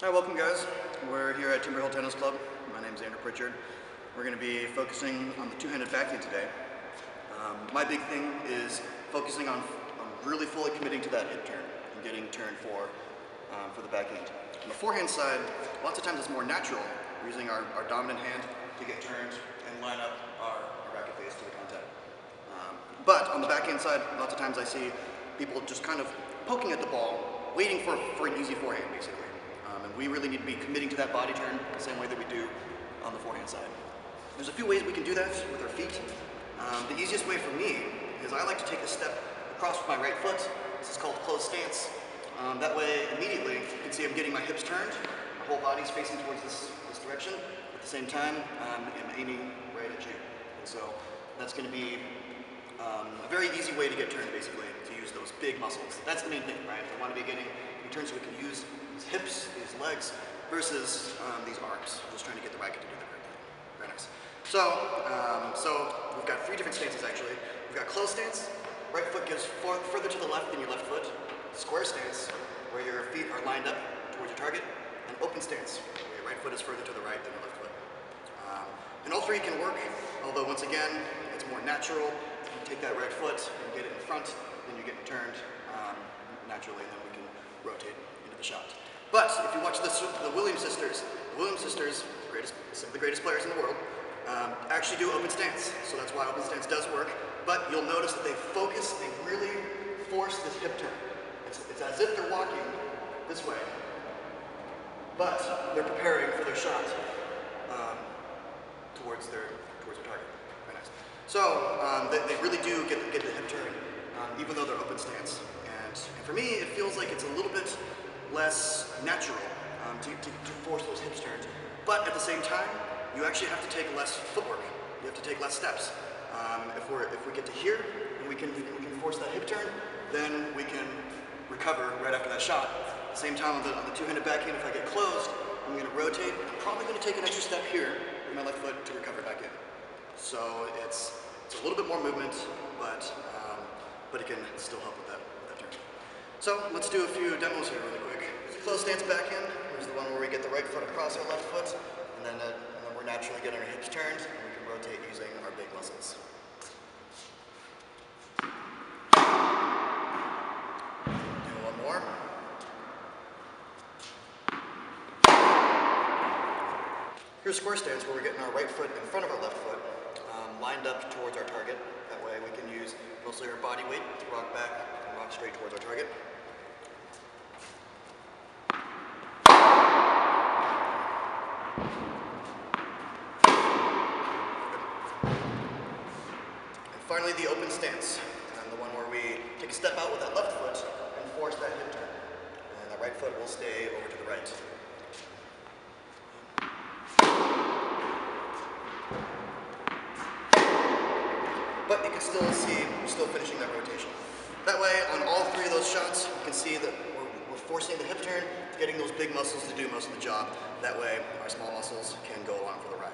Hi, welcome guys. We're here at Timberhill Tennis Club. My name's Andrew Pritchard. We're going to be focusing on the two-handed backhand today. My big thing is focusing on really fully committing to that hip turn and getting turned for the backhand. On the forehand side, lots of times it's more natural. We're using our dominant hand to get turned and line up our racket face to the contact. But on the backhand side, lots of times I see people just kind of poking at the ball, waiting for an easy forehand, basically. And we really need to be committing to that body turn the same way that we do on the forehand side. There's a few ways we can do that with our feet. The easiest way for me is I like to take a step across with my right foot. This is called closed stance. That way, immediately, you can see I'm getting my hips turned. My whole body's facing towards this direction. At the same time, I'm aiming right at you. And so that's going to be a very easy way to get turned, basically, to use those big muscles. That's the main thing, right? We want to be getting turns so we can use these hips, these legs, versus these arms. Just trying to get the racket to do the right thing. Very nice. So we've got three different stances, actually. We've got closed stance. Right foot goes further to the left than your left foot. Square stance, where your feet are lined up towards your target. And open stance, where your right foot is further to the right than your left foot. And all three can work, although once again, it's more natural. You take that right foot and get it in front, then you get turned naturally, and then we can rotate into the shot. But if you watch the Williams sisters, some of the greatest players in the world, actually do open stance. So that's why open stance does work. But you'll notice that they focus, they really force this hip turn. It's as if they're walking this way, but they're preparing for their shot towards their target. Very nice. So they really do get the hip turn, even though they're open stance. And for me, it feels like it's a little bit less natural to force those hips turns. But at the same time, you actually have to take less footwork. You have to take less steps. If we get to here and we can force that hip turn, then we can recover right after that shot. At the same time, on the two-handed backhand, if I get closed, I'm going to rotate. I'm probably going to take an extra step here with my left foot to recover back in. So it's a little bit more movement, but it can still help with that turn. So let's do a few demos here really quick. Closed stance backhand. Here's the one where we get the right foot across our left foot, and then we're naturally getting our hips turned, and we can rotate using our big muscles. Do one more. Here's square stance, where we're getting our right foot in front of our left foot, lined up towards our target. That way we can use mostly our body weight to rock back and rock straight towards our target. And finally, the open stance, the one where we take a step out with that left foot and force that hip turn. And that right foot will stay over to the right. But you can still see we're still finishing that rotation. That way, on all three of those shots, you can see that we're forcing the hip turn, getting those big muscles to do most of the job. That way, our small muscles can go along for the ride.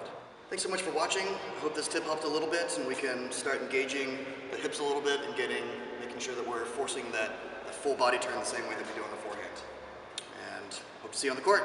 Thanks so much for watching. I hope this tip helped a little bit, and we can start engaging the hips a little bit and making sure that we're forcing that full body turn the same way that we do on the forehand. And hope to see you on the court.